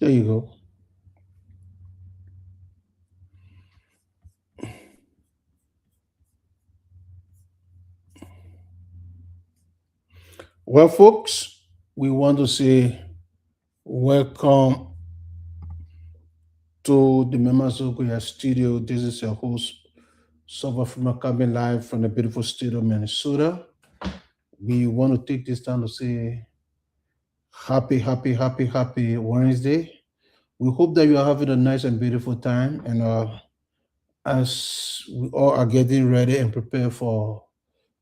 There you go. Well, folks, we want to say welcome to the members of Goyah studio. This is your host, SUBOR from coming live from the beautiful state of Minnesota. We want to take this time to say happy Wednesday. We hope that you are having a nice and beautiful time. And as we all are getting ready and prepared for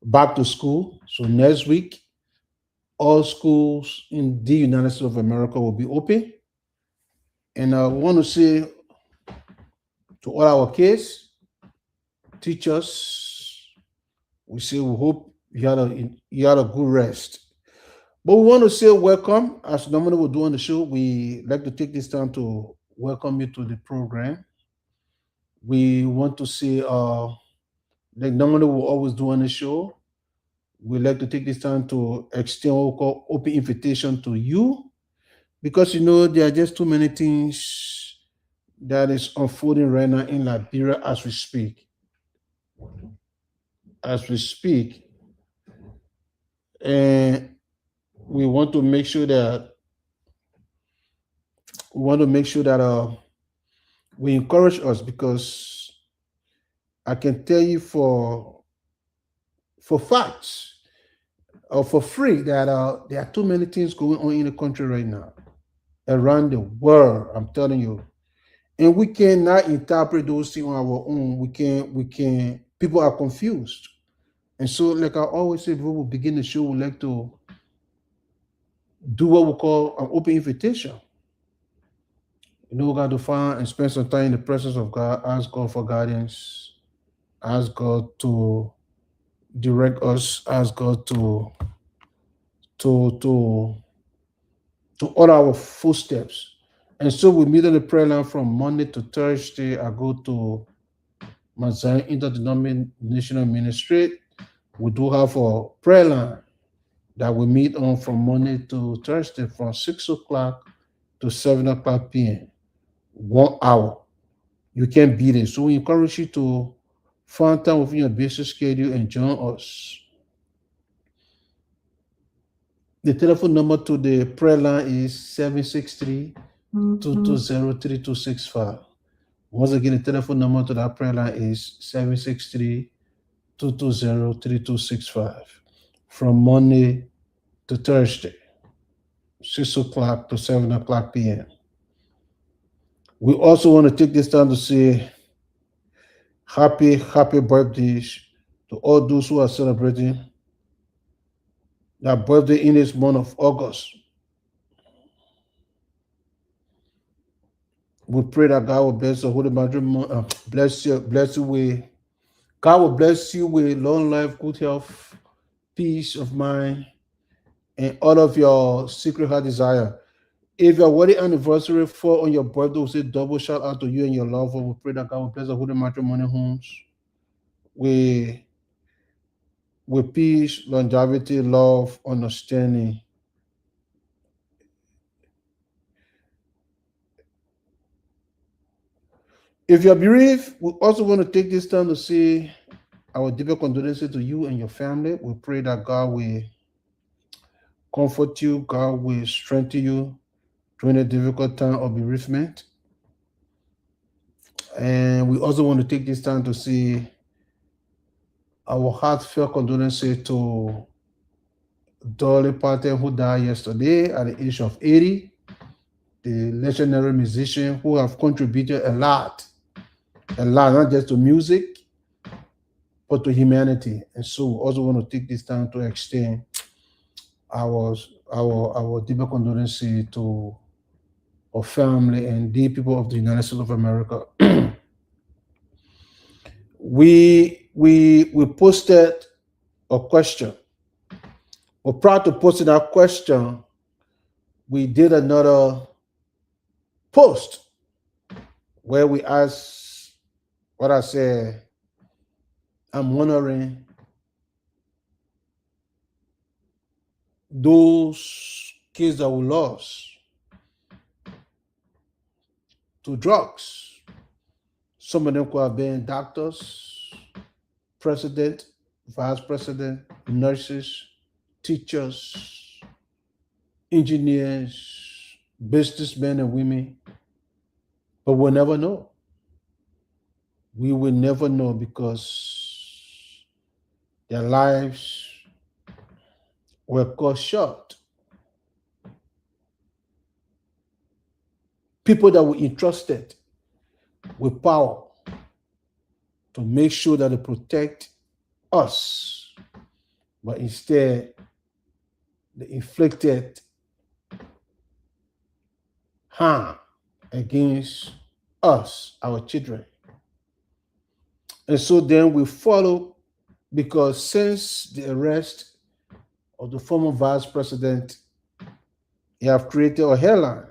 back to school, so next week, all schools in the United States of America will be open. And I want to say to all our kids, teachers, we say we hope you had a good rest. But we want to say welcome, as normally we do on the show. We like to take this time to welcome you to the program. We want to say, like normally we always do on the show, we like to take this time to extend what we call open invitation to you, because there are just too many things that is unfolding right now in Liberia as we speak. As we speak, and we want to make sure that we want to make sure that we encourage us, because I can tell you for facts or for free that there are too many things going on in the country right now, around the world. I'm telling you, and we cannot interpret those things on our own. We can. People are confused, and so like I always say, before we begin the show, we like to do what we call an open invitation. We got to find and spend some time in the presence of God, ask God for guidance, ask God to direct us, ask God to to to order our footsteps. And so we meet on the prayer line from Monday to Thursday. I go to my Zion Interdenominational Ministry. We do have a prayer line that we meet on from Monday to Thursday from 6 o'clock to 7 o'clock p.m. 1 hour. You can beat it. So we encourage you to find time within your busy schedule and join us. The telephone number to the prayer line is 763 220 3265. Once again, the telephone number to that prayer line is 763 220 3265. From Monday to Thursday, 6 o'clock to 7 o'clock p.m. We also want to take this time to say happy birthdays to all those who are celebrating their birthday in this month of August. We pray that God will bless the Holy Mother, bless you with God will bless you with long life, good health, peace of mind, and all of your secret heart desire. If your wedding anniversary fall on your birthday, we say double shout out to you and your lover. We pray that God will bless the Holy Matrimony homes with peace, longevity, love, understanding. If you're bereaved, we also want to take this time to say our deeper condolences to you and your family. We pray that God will comfort you, God will strengthen you during a difficult time of bereavement. And we also want to take this time to say our heartfelt condolences to Dolly Parton, who died yesterday at the age of 80, the legendary musician who have contributed a lot, not just to music, but to humanity. And so we also want to take this time to extend our deeper condolences to our family and the people of the United States of America. we posted a question. Well, prior to posting that question, we did another post where we asked what I said. I'm wondering, those kids that we lost, to drugs. Some of them could have been doctors, president, vice president, nurses, teachers, engineers, businessmen and women. But we'll never know. We will never know because their lives were cut short. People that were entrusted with power to make sure that they protect us, but instead they inflicted harm against us, our children. And so then we follow, because since the arrest of the former vice president, they have created a hairline.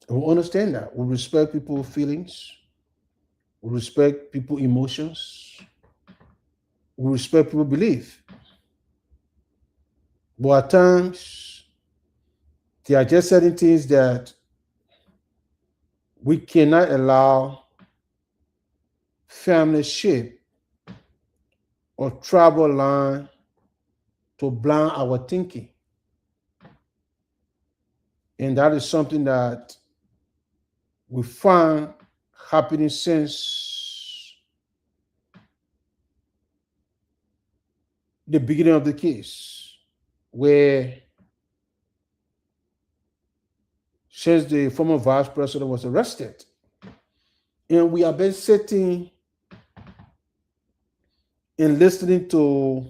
And we understand that. We respect people's feelings. We respect people's emotions. We respect people's belief. But at times, there are just certain things that we cannot allow family shape or tribal line to blind our thinking. And that is something that we find happening since the beginning of the case, where since the former vice president was arrested, and we have been sitting and listening to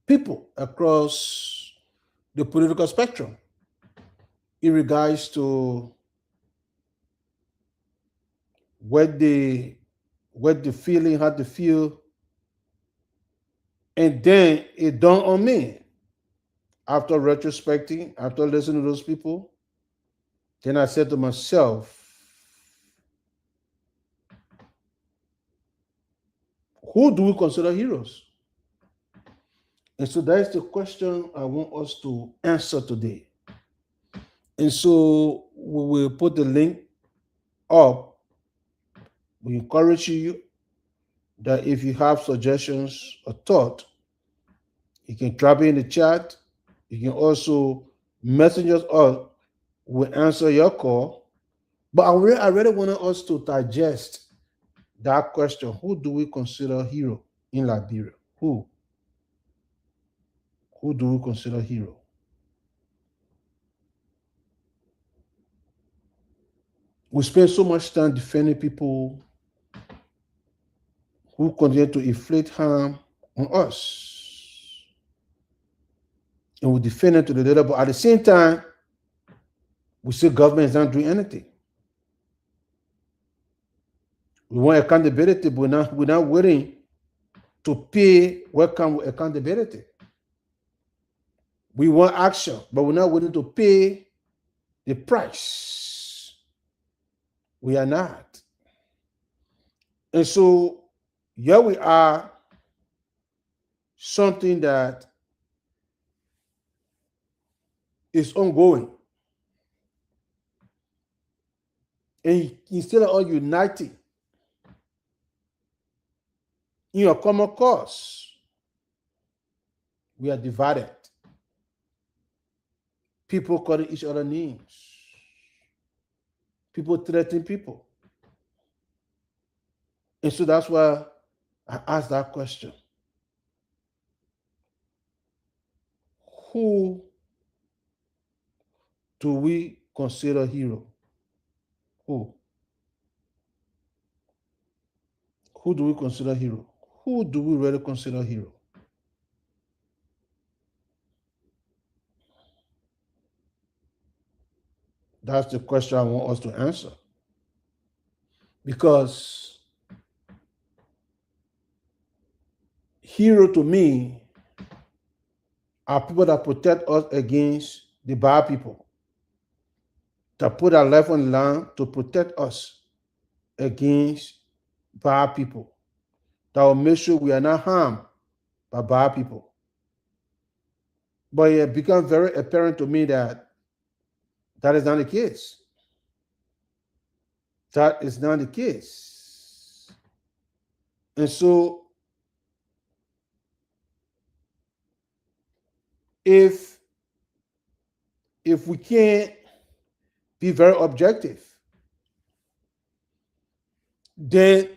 people across the political spectrum in regards to what the feeling, how to feel. And then it dawned on me, after retrospecting, after listening to those people, then I said to myself, who do we consider heroes? And so that is the question I want us to answer today. And so we will put the link up. We encourage you that if you have suggestions or thought, you can drop it in the chat. You can also message us or we'll answer your call. But I really wanted us to digest that question. Who do we consider hero in Liberia? Who? Who do we consider hero? We spend so much time defending people who continue to inflict harm on us. And we defend it to the letter, but at the same time, we say government is not doing anything. We want accountability, but we're not willing to pay what comes with accountability. We want action, but we're not willing to pay the price. We are not. And so here we are, something that is ongoing. And instead of all uniting in a common cause, we are divided. People calling each other names. People threatening people. And so that's why I asked that question. Who do we consider hero? Who? Who do we consider hero? Who do we really consider hero? That's the question I want us to answer. Because hero to me are people that protect us against the bad people, that put our life on the line to protect us against bad people, that will make sure we are not harmed by bad people. But it became very apparent to me that that is not the case. That is not the case. And so, if we can't be very objective, then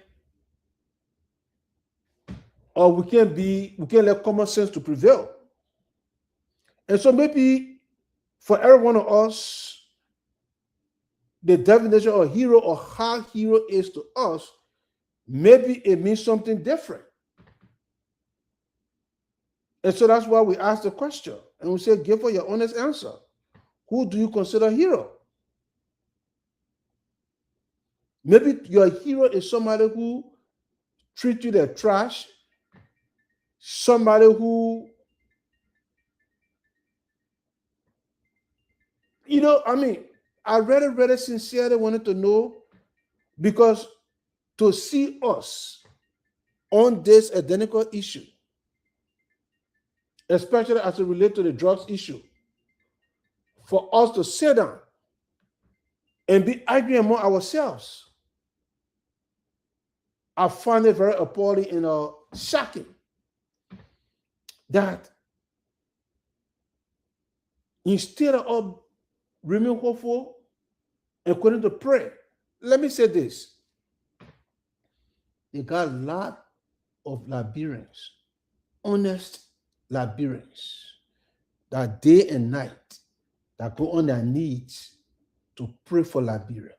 or we can't let common sense to prevail. And so maybe for every one of us, the definition of hero or how hero is to us, maybe it means something different. And so that's why we ask the question and we say, give us your honest answer. Who do you consider hero? Maybe your hero is somebody who treats you like trash, somebody who, I really sincerely wanted to know, because to see us on this identical issue, especially as it relates to the drugs issue, for us to sit down and be arguing among ourselves, I find it very appalling and shocking that instead of remaining hopeful and continuing to pray, let me say this. They got a lot of Liberians, honest Liberians, that day and night, that go on their knees to pray for Liberia,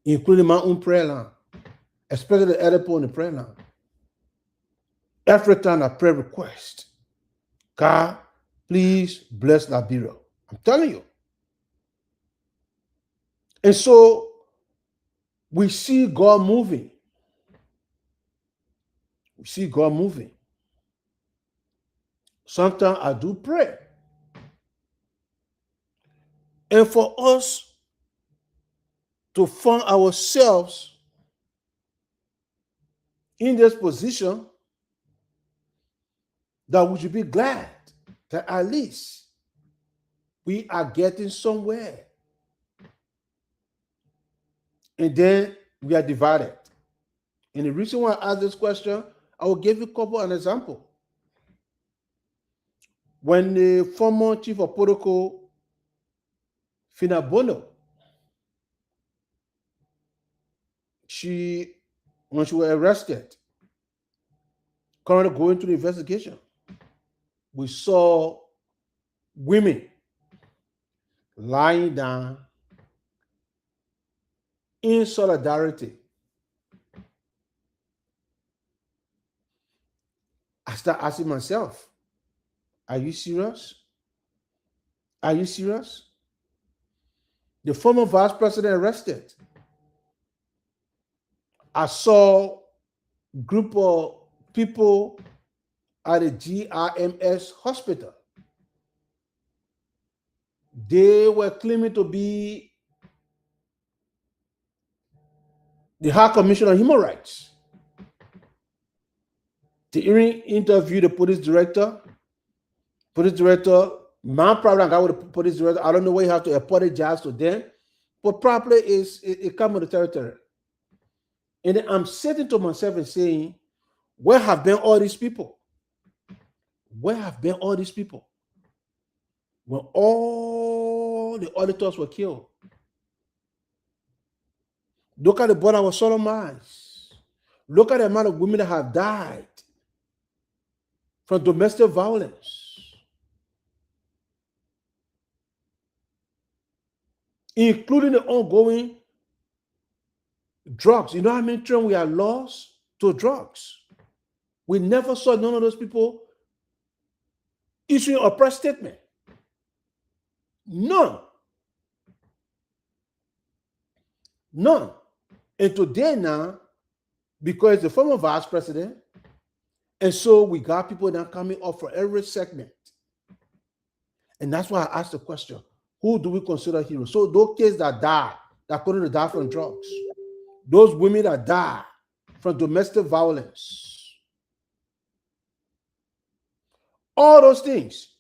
including my own prayer line, especially the other people in the prayer line. Every time I pray request, God, please bless Liberia. I'm telling you. And so we see God moving. We see God moving. Sometimes I do pray. And for us to find ourselves in this position, that we should be glad that at least we are getting somewhere. And then we are divided. And the reason why I ask this question, I will give you a couple of examples. When the former chief of protocol, Finabono, when she was arrested, currently going through the investigation, we saw women lying down in solidarity. I start asking myself, are you serious? Are you serious? The former vice president arrested. I saw a group of people at the GRMS hospital. They were claiming to be the High Commissioner of Human Rights. They interviewed the police director. My problem I got with the police director, I don't know why you have to apologize to them, but probably it comes with the territory. And then I'm sitting to myself and saying, where have been all these people? Where have been all these people? When all the auditors were killed. Look at the border of sodomized. Look at the amount of women that have died from domestic violence. Including the ongoing drugs. You know how many children we are lost to drugs? We never saw none of those people issuing a press statement. None. And today now, because the former vice president, and so we got people now coming up for every segment. And that's why I asked the question, who do we consider heroes? So those kids that die, that couldn't die from drugs, those women that die from domestic violence, all those things,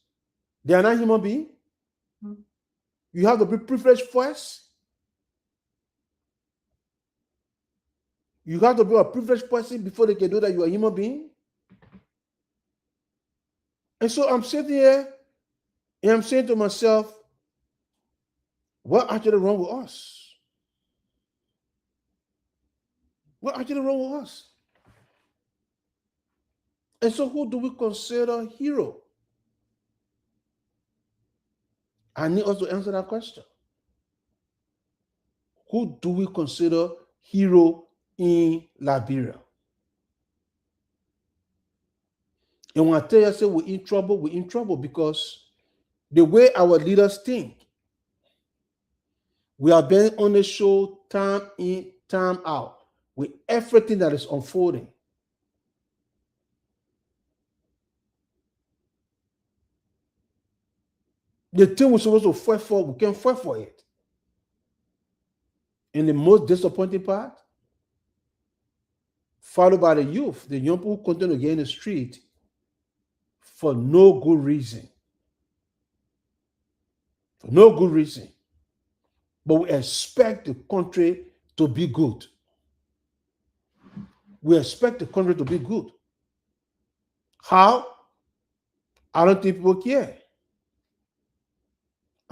they are not human beings. You have to be privileged first. You have to be a privileged person before they can know that you are a human being. And so I'm sitting here and I'm saying to myself, what actually wrong with us? What actually wrong with us? And so who do we consider hero? I need us to answer that question. Who do we consider hero in Liberia? And when I tell you, I say we're in trouble because the way our leaders think, we are being on the show time in, time out with everything that is unfolding. The thing we're supposed to fight for, we can't fight for it. And the most disappointing part, followed by the youth, the young people who continue to get in the street for no good reason. For no good reason. But we expect the country to be good. We expect the country to be good. How? I don't think people care.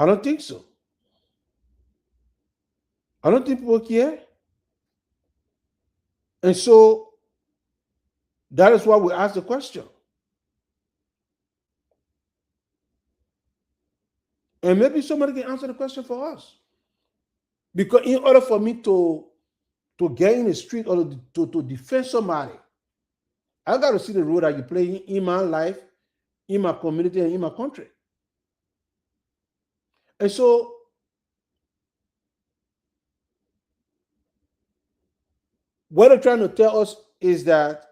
I don't think so. I don't think people care. And so that is why we ask the question. And maybe somebody can answer the question for us. Because in order for me to get in the street or to defend somebody, I got to see the role that you play in my life, in my community, and in my country. And so what they're trying to tell us is that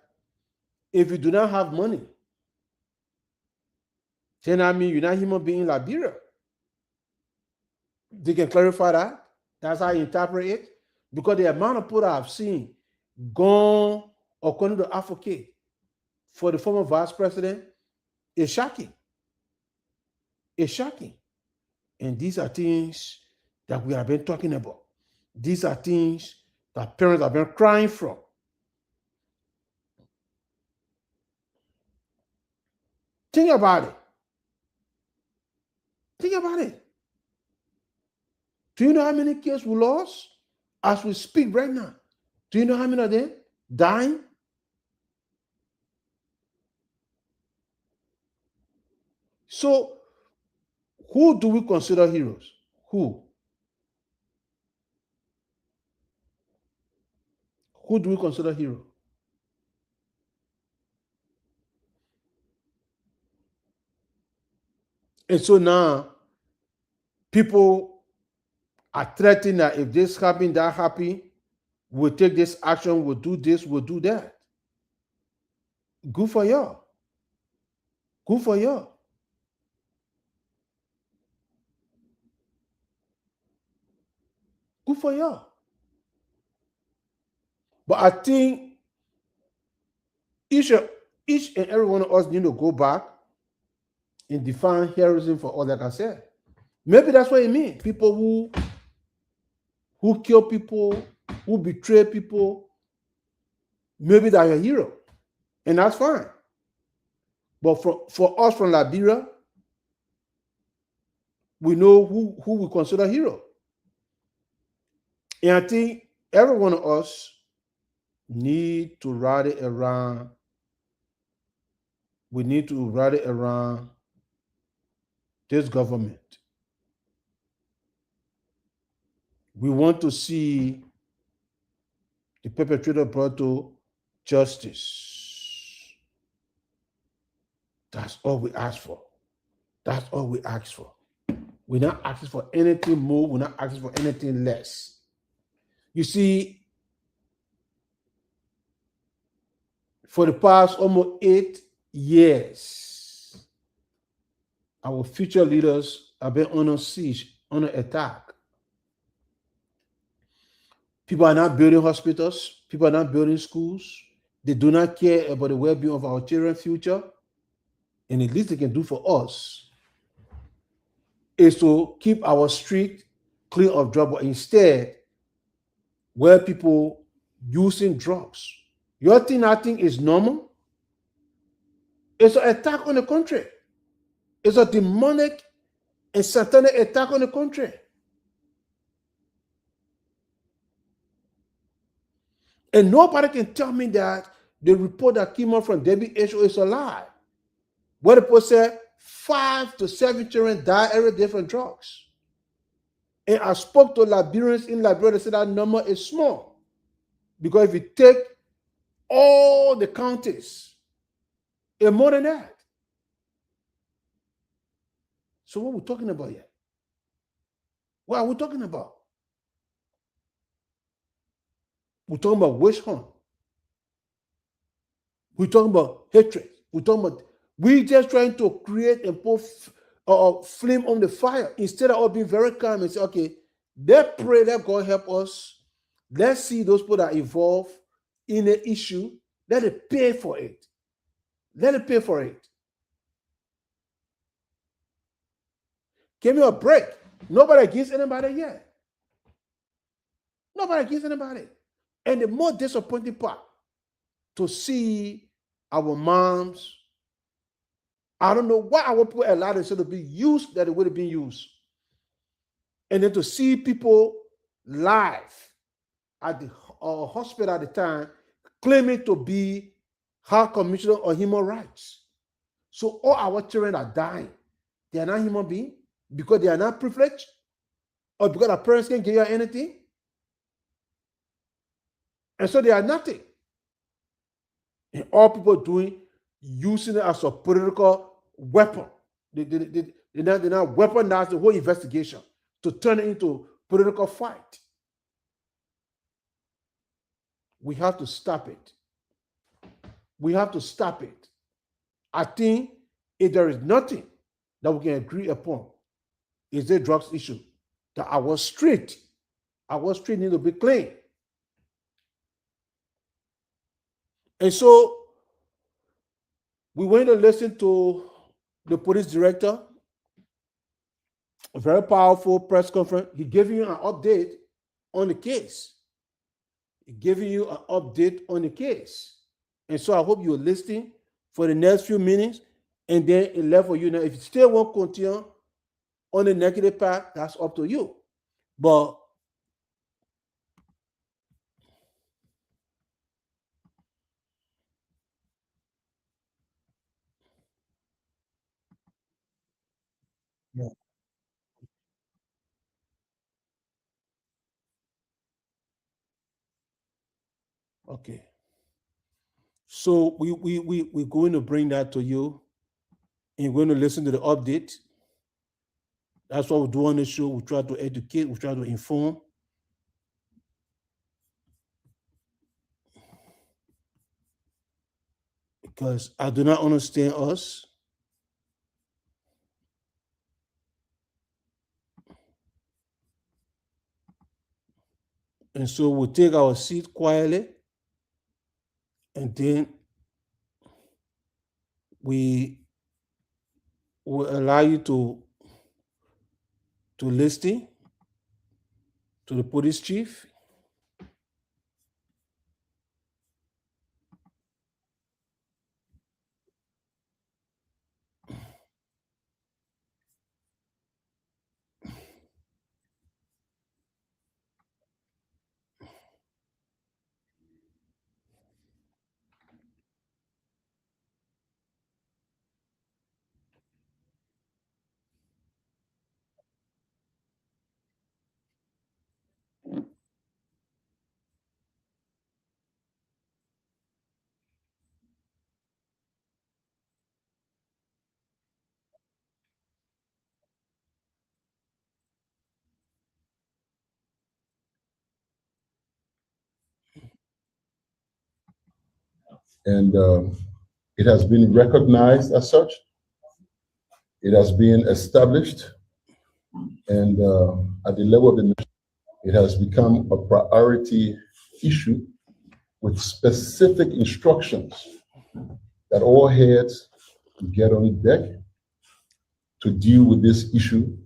if you do not have money, then I mean you're not a human being in Liberia. They can clarify that. That's how I interpret it. Because the amount of people that I've seen gone according to advocate for the former vice president is shocking. It's shocking. And these are things that we have been talking about. These are things that parents have been crying from. Think about it. Think about it. Do you know how many kids we lost as we speak right now? Do you know how many of them dying? So, who do we consider heroes? Who? Who do we consider hero? And so now, people are threatening that if this happen, that happen, we'll take this action, we'll do this, we'll do that. Good for y'all. Good for y'all. Good for y'all. But I think each and every one of us need to go back and define heroism for all that I said. Maybe that's what it means. People who kill people, who betray people, maybe they're a hero. And that's fine. But for us from Liberia, we know who we consider hero. And I think every one of us need to rally around. We need to rally around this government. We want to see the perpetrator brought to justice. That's all we ask for. That's all we ask for. We're not asking for anything more. We're not asking for anything less. You see, for the past almost 8 years, our future leaders have been under siege, under attack. People are not building hospitals. People are not building schools. They do not care about the well-being of our children's future. And the least they can do for us is to keep our street clear of drug. But instead, where people using drugs. You think that thing is normal? It's an attack on the country. It's a demonic and satanic attack on the country. And nobody can tell me that the report that came out from WHO is a lie. What the report said, 5 to 7 children die every day from drugs. And I spoke to Liberians in Liberia, they said that number is small. Because if you take all the counties, it's more than that. So what are we talking about here? What are we talking about? We're talking about witch hunt. We're talking about hatred. We're just trying to create and put flame on the fire instead of all being very calm and say, okay, let's pray, let God help us. Let's see those people that are involved in the issue. Let it pay for it. Let it pay for it. Give me a break. Nobody against anybody yet. Nobody against anybody. And the more disappointing part, to see our moms, I don't know why our people allowed themselves to be used that it would have been used. And then to see people live at the hospital at the time claiming to be High Commissioner on Human Rights. So all our children are dying. They are not human beings because they are not privileged or because our parents can't give you anything. And so they are nothing. And all people doing, using it as a political weapon. They're not weaponize the whole investigation to turn it into political fight. We have to stop it. We have to stop it. I think if there is nothing that we can agree upon, is the drugs issue. That our street needs to be clean. And so we went to listen to the police director, a very powerful press conference. He gave you an update on the case. And so I hope you're listening for the next few minutes, and then it left for you. Now, if you still want to continue on the negative path, that's up to you. But yeah. Okay. So we're going to bring that to you, and we're going to listen to the update. That's what we do on the show. We try to educate, we try to inform. Because I do not understand us. And so we'll take our seat quietly, and then we will allow you to listen to the police chief. And it has been recognized as such. It has been established, and at the level of the nation, it has become a priority issue with specific instructions that all heads get on deck to deal with this issue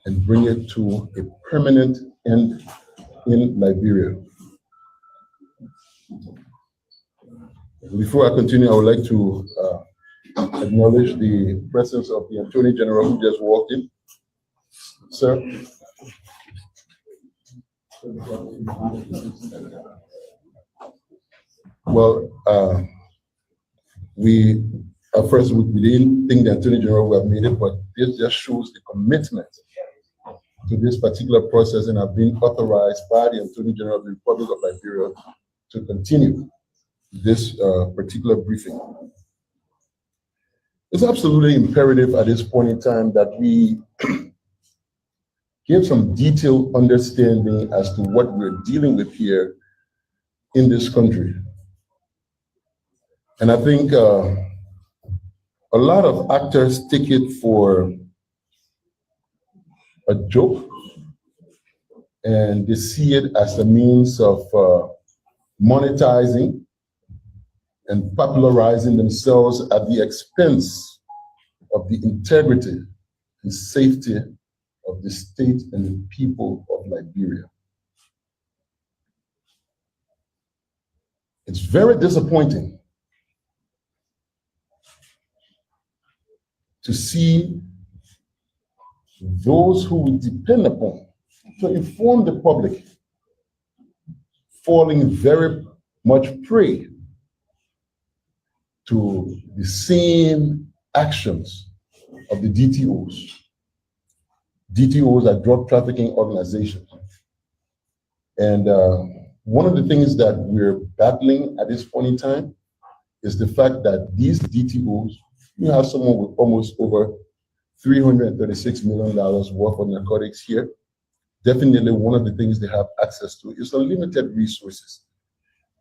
and bring it to a permanent end in Liberia. Before I continue, I would like to acknowledge the presence of the Attorney General who just walked in. Sir. Well, we first we didn't think the Attorney General would have made it, but this just shows the commitment to this particular process and have been authorized by the Attorney General of the Republic of Liberia to continue this particular briefing. It's absolutely imperative at this point in time that we give some detailed understanding as to what we're dealing with here in this country. And I think a lot of actors take it for a joke, and they see it as a means of monetizing and popularizing themselves at the expense of the integrity and safety of the state and the people of Liberia. It's very disappointing to see those who we depend upon to inform the public falling very much prey to the same actions of the DTOs. DTOs are drug trafficking organizations. And one of the things that we're battling at this point in time is the fact that these DTOs, you have someone with almost over $336 million worth of narcotics here. Definitely one of the things they have access to is unlimited resources.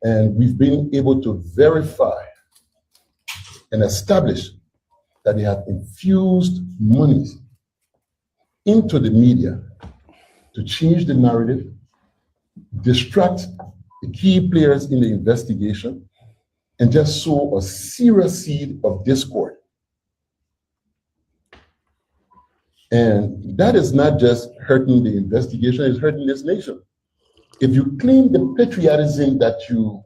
And we've been able to verify and establish that they have infused monies into the media to change the narrative, distract the key players in the investigation, and just sow a serious seed of discord. And that is not just hurting the investigation, it's hurting this nation. If you claim the patriotism that you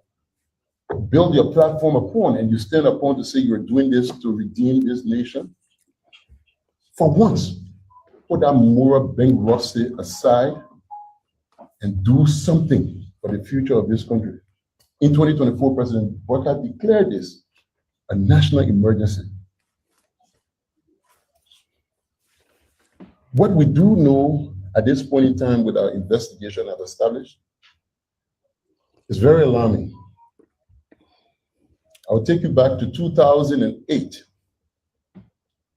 build your platform upon and you stand upon to say you're doing this to redeem this nation, for once, put that moral bankruptcy aside and do something for the future of this country. In 2024, President Goyah declared this a national emergency. What we do know at this point in time with our investigation have established is very alarming. I'll take you back to 2008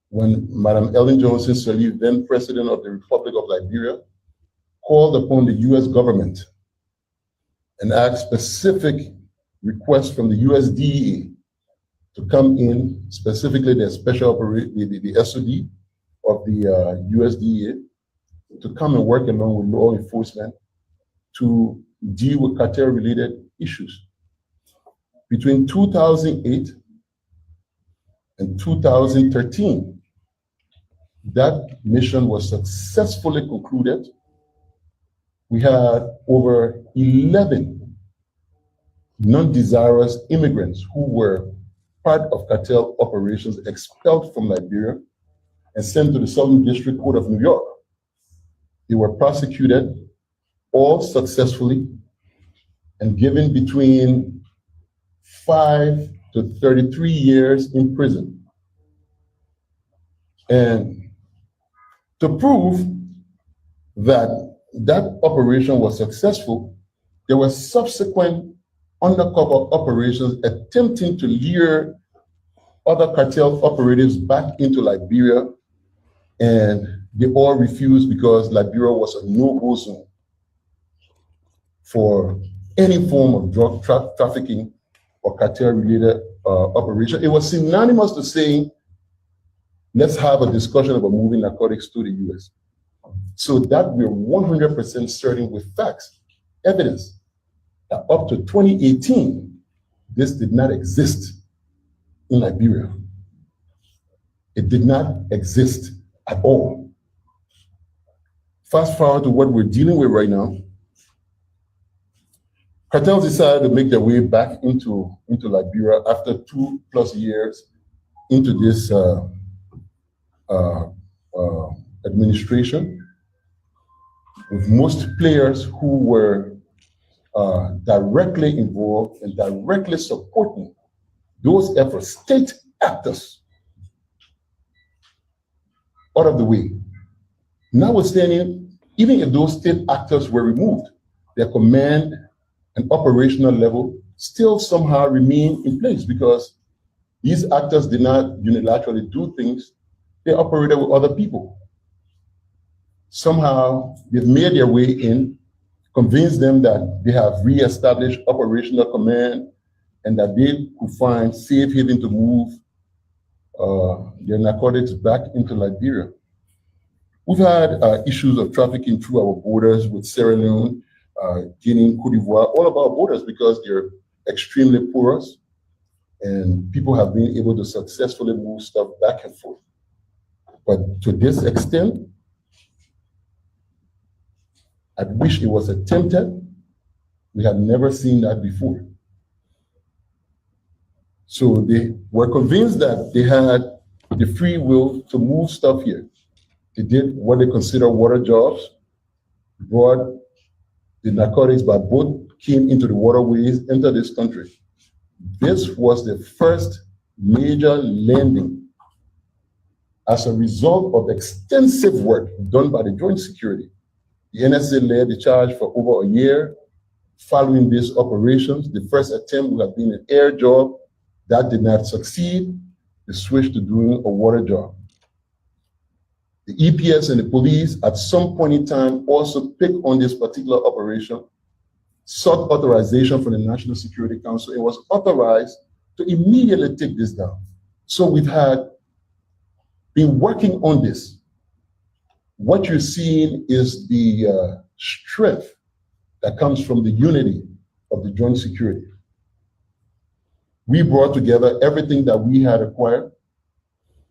when Madam Ellen Johnson Sirleaf, then President of the Republic of Liberia, called upon the US government and asked specific requests from the USDA to come in, specifically the special the SOD of the USDA, to come and work along with law enforcement to deal with cartel-related issues. Between 2008 and 2013, that mission was successfully concluded. We had over 11 non-desirous immigrants who were part of cartel operations expelled from Liberia and sent to the Southern District Court of New York. They were prosecuted, all successfully, and given between 5 to 33 years in prison. And to prove that that operation was successful, there were subsequent undercover operations attempting to lure other cartel operatives back into Liberia, and they all refused because Liberia was a no-go zone for any form of drug trafficking or cartel-related operation. It was synonymous to saying, let's have a discussion about moving narcotics to the US. So that we're 100% certain with facts, evidence, that up to 2018, this did not exist in Liberia. It did not exist at all. Fast forward to what we're dealing with right now. Cartels decided to make their way back into Liberia after 2+ years into this administration, with most players who were directly involved and directly supporting those efforts, state actors, out of the way. Notwithstanding, even if those state actors were removed, their command and operational level still somehow remain in place, because these actors did not unilaterally do things, they operated with other people. Somehow they've made their way in, convinced them that they have re-established operational command and that they could find safe haven to move their narcotics back into Liberia. We've had issues of trafficking through our borders with Sierra Leone, Guinea, Cote d'Ivoire, all of our borders, because they're extremely porous, and people have been able to successfully move stuff back and forth. But to this extent, I wish it was attempted. We have never seen that before. So they were convinced that they had the free will to move stuff here. They did what they consider water jobs, brought the narcotics by boat, came into the waterways, entered this country. This was the first major landing as a result of extensive work done by the Joint Security. The NSA led the charge for over a year. Following these operations, the first attempt would have been an air job. That did not succeed. They switched to doing a water job. The EPS and the police at some point in time also picked on this particular operation, sought authorization from the National Security Council, and was authorized to immediately take this down. So we've been working on this. What you're seeing is the strength that comes from the unity of the Joint Security. We brought together everything that we had acquired,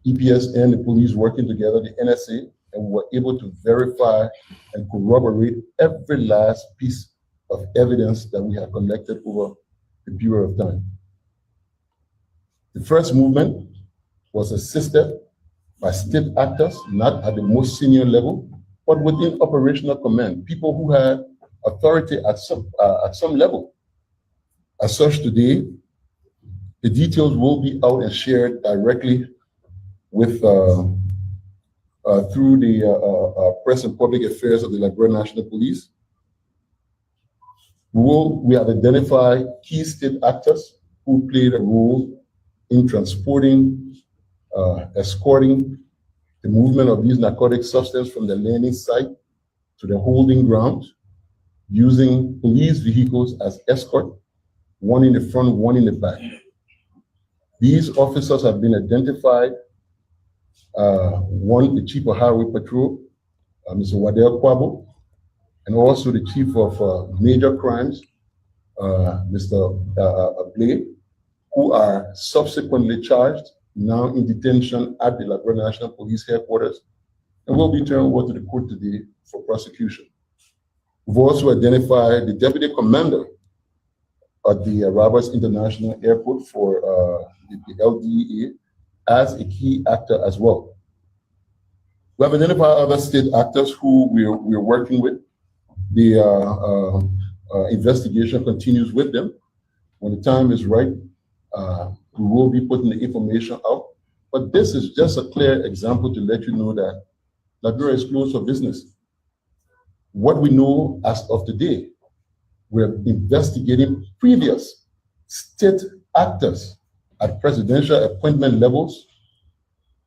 EPS and the police working together, the NSA, and we were able to verify and corroborate every last piece of evidence that we had collected over a period of time. The first movement was assisted by state actors, not at the most senior level, but within operational command, people who had authority at some level. As such, today, the details will be out and shared directly with through the Press and Public Affairs of the Liberia National Police. We have identified key state actors who played a role in transporting, escorting the movement of these narcotic substances from the landing site to the holding ground, using police vehicles as escort, one in the front, one in the back. These officers have been identified. One, the Chief of Highway Patrol, Mr. Wadell Kwabo, and also the Chief of Major Crimes, Mr. Blake, who are subsequently charged, now in detention at the Liberia National Police Headquarters, and will be turned over to the court today for prosecution. We've also identified the Deputy Commander at the Roberts International Airport for the LDEA as a key actor as well. We have identified other state actors who we're working with. The investigation continues with them. When the time is right, we will be putting the information out. But this is just a clear example to let you know that Liberia is closed for business. What we know as of today, we're investigating previous state actors at presidential appointment levels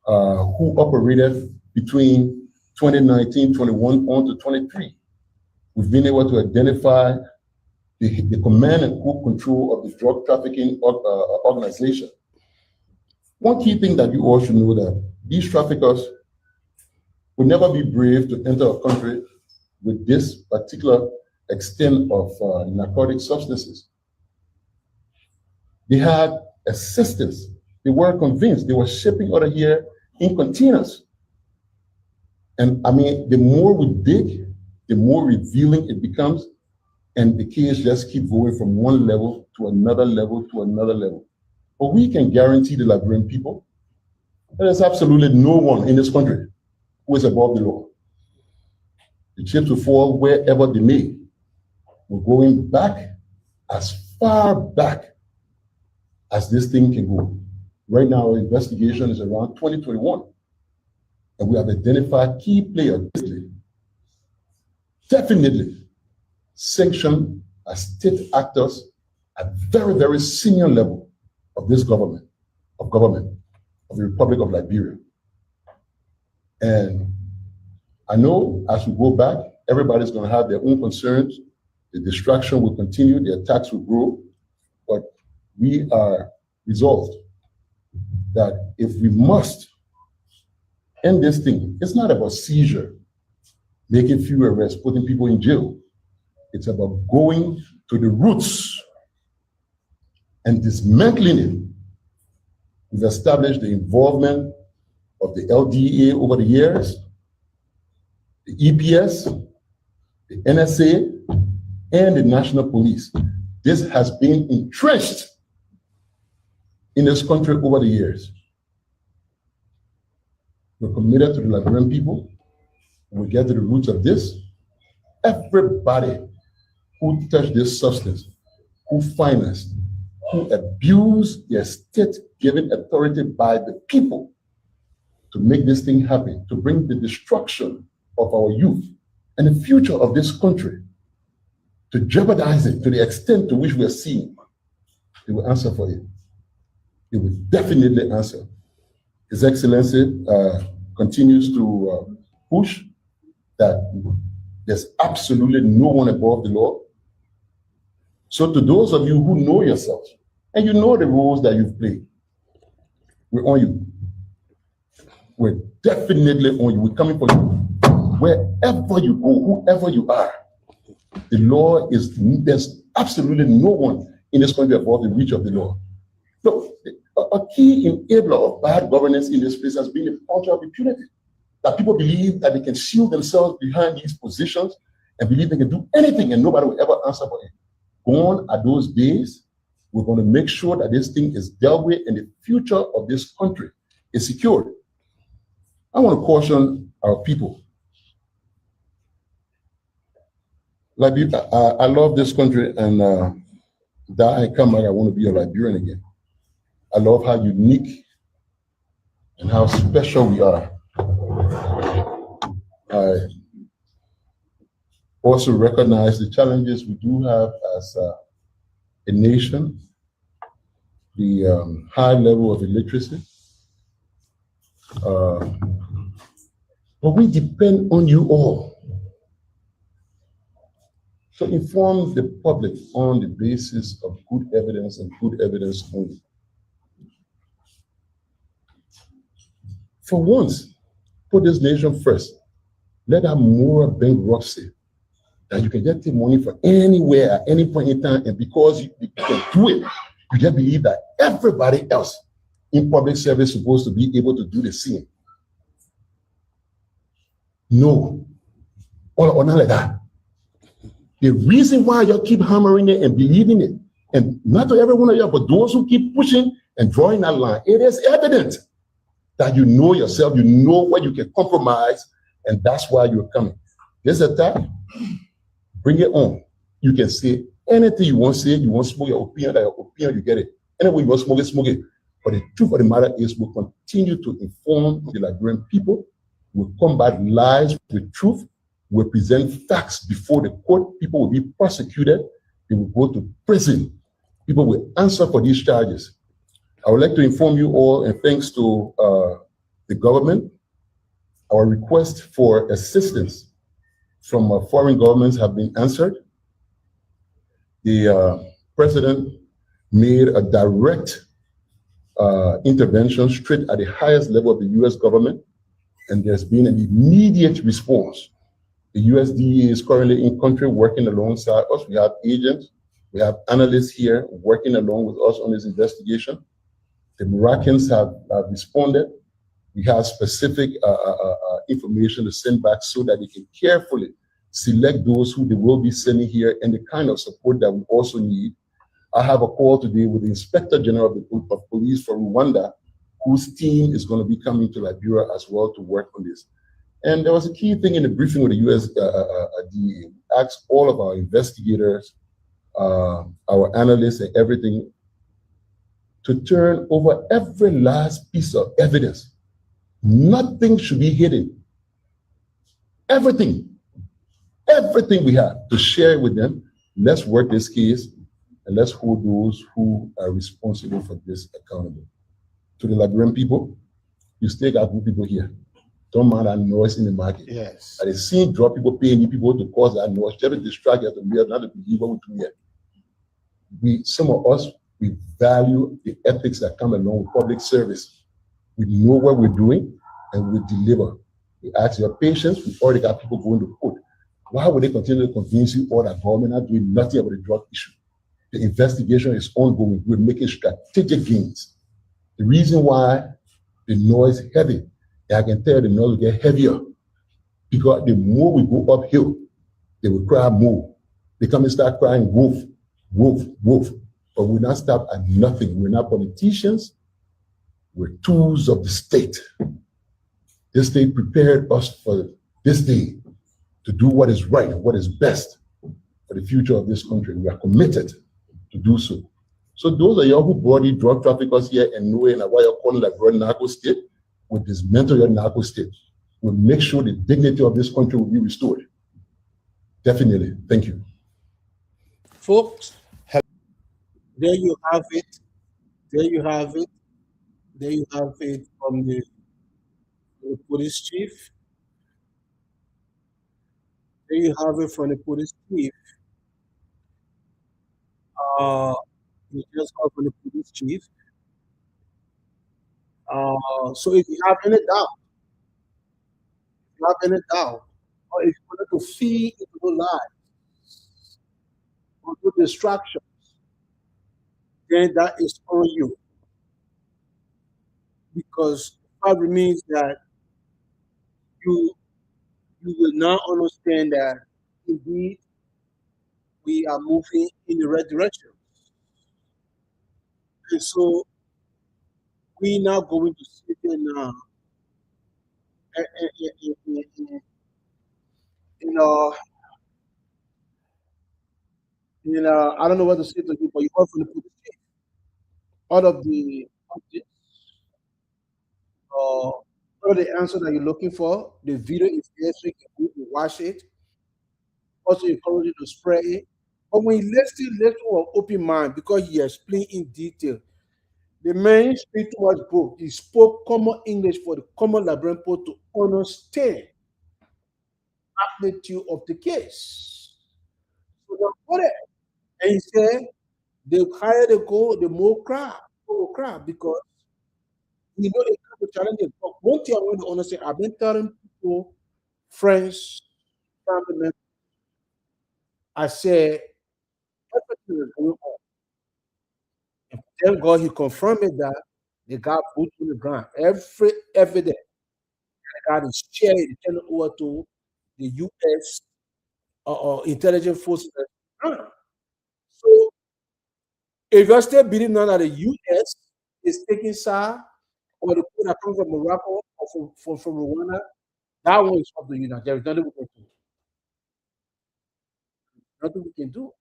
who operated between 2019, 21 on to 23. We've been able to identify the command and control of the drug trafficking organization. One key thing that you all should know that these traffickers will never be brave to enter a country with this particular extent of narcotic substances. They had assistance. They were convinced. They were shipping out of here in containers. And I mean, the more we dig, the more revealing it becomes. And the case just keep going from one level to another level to another level. But we can guarantee the Liberian people that there's absolutely no one in this country who is above the law. The chips will fall wherever they may. We're going back as far back as this thing can go. Right now, our investigation is around 2021, and we have identified key players, definitely sanctioned as state actors at very, very senior level of this government, of the Republic of Liberia. And I know as we go back, everybody's going to have their own concerns. The distraction will continue, the attacks will grow, but we are resolved that if we must end this thing, it's not about seizure, making few arrests, putting people in jail. It's about going to the roots and dismantling it. We've established the involvement of the LDA over the years, the EPS, the NSA, and the National Police. This has been entrenched in this country over the years. We're committed to the Liberian people. We get to the roots of this. Everybody who touched this substance, who financed, who abused their state-given authority by the people to make this thing happen, to bring the destruction of our youth and the future of this country, to jeopardize it to the extent to which we are seeing, they will answer for it. They will definitely answer. His Excellency continues to push that there's absolutely no one above the law. So to those of you who know yourselves, and you know the roles that you've played, we're on you. We're definitely on you. We're coming for you. Wherever you go, whoever you are, the law is, there's absolutely no one in this country above the reach of the law. So a key enabler of bad governance in this place has been the culture of impunity. That people believe that they can shield themselves behind these positions and believe they can do anything and nobody will ever answer for it. Gone are those days. We're going to make sure that this thing is dealt with and the future of this country is secured. I want to caution our people. I love this country, and that I come back, I want to be a Liberian again. I love how unique and how special we are. I also recognize the challenges we do have as a nation, the high level of illiteracy. But we depend on you all. So inform the public on the basis of good evidence and good evidence only. For once, put this nation first. Let that moral bankruptcy that you can just take money from anywhere at any point in time, and because you can do it, you just believe that everybody else in public service is supposed to be able to do the same. No, or not like that. The reason why you keep hammering it and believing it, and not to every one of you, but those who keep pushing and drawing that line, it is evident that you know yourself, you know where you can compromise, and that's why you're coming. This attack, bring it on. You can say anything you want to say, you want to smoke your opinion, that your opinion, you get it. Anyway, you want to smoke it. But the truth of the matter is we'll continue to inform the Liberian people, we'll combat lies with truth, we'll present facts before the court, people will be prosecuted, they will go to prison, people will answer for these charges. I would like to inform you all, and thanks to the government, our request for assistance from foreign governments have been answered. The president made a direct intervention straight at the highest level of the US government, and there's been an immediate response. The USDA is currently in country working alongside us. We have agents, we have analysts here working along with us on this investigation. The Moroccans have responded. We have specific information to send back so that they can carefully select those who they will be sending here, and the kind of support that we also need. I have a call today with the Inspector General of Police for Rwanda, whose team is going to be coming to Liberia as well to work on this. And there was a key thing in the briefing with the U.S. DEA. We asked all of our investigators, our analysts, and everything to turn over every last piece of evidence. Nothing should be hidden. Everything we have to share with them. Let's work this case and let's hold those who are responsible for this accountable. To the Liberian people, you still got good people here. Don't mind that noise in the market. Yes. I see drug people paying people to cause that noise, just to distract you, to be not to believe what we do here. Some of us, we value the ethics that come along with public service. We know what we're doing and we deliver. We ask your patience. We've already got people going to court. Why would they continue to convince you all that government are doing nothing about the drug issue? The investigation is ongoing. We're making strategic gains. The reason why the noise is heavy, I can tell the noise will get heavier because the more we go uphill, they will cry more. They come and start crying wolf, wolf, wolf. But we're not stop at nothing. We're not politicians. We're tools of the state. This state prepared us for this day to do what is right and what is best for the future of this country. We are committed to do so. So those of y'all who brought the drug traffickers here and knowing why you're calling that broad narco state, will dismantle your narco state. We'll make sure the dignity of this country will be restored. Definitely. Thank you. Folks, there you have it. There you have it. There you have it from the police chief. There you have it from the police chief. You just heard from the police chief. So if you have any doubt, or if you wanted to feed into the lie or do distraction, then that is on you. Because the fact remains that you will now understand that indeed we are moving in the right direction. And so we now going to sit in I don't know what to say to you, but you heard from the police chief. All of the all of the answer that you're looking for, the video is there so you can watch it. Also encourage you to spread it. But when you listen with an open mind, because he explained in detail, the man speak too much book. He spoke common English for the common Liberian people to understand the magnitude of the case. So now, what it? And he said, the higher they go, the more crowd will cry because you know it comes to challenges. But one thing I want to understand, I've been telling people, friends, family members, I said, everything is going on. And thank God he confirmed it that they got boots on the ground. Every evidence that God is sharing, turning over to the U.S. Intelligence forces. So if you're still believing now that the U.S. is taking side, or the people that come from Morocco or from Rwanda, that one is up to you now. There is nothing we can do. Nothing we can do.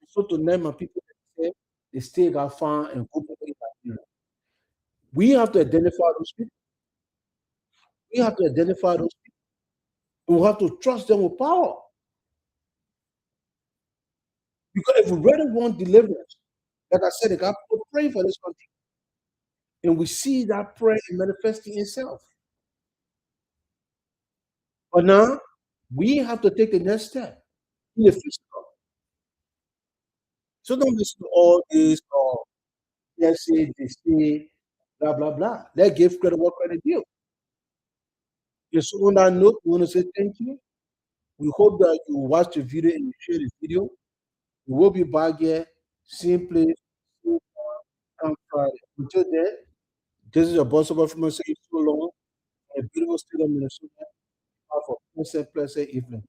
So to name my people that say they still got found and go back to Nigeria. We have to identify those people. We have to identify those people. We have to trust them with power. Because if we really want deliverance, like I said, they got to pray for this country. And we see that prayer manifesting itself. But now we have to take the next step in the physical. So don't listen to all this or yes, they say, blah, blah, blah. Let's give credit what credit due. And so on that note, we want to say thank you. We hope that you watch the video and you share the video. We will be back here, same place, same time, on Friday. Until then, this is your boss of from saying so long. A beautiful state of Minnesota. Have a pleasant evening.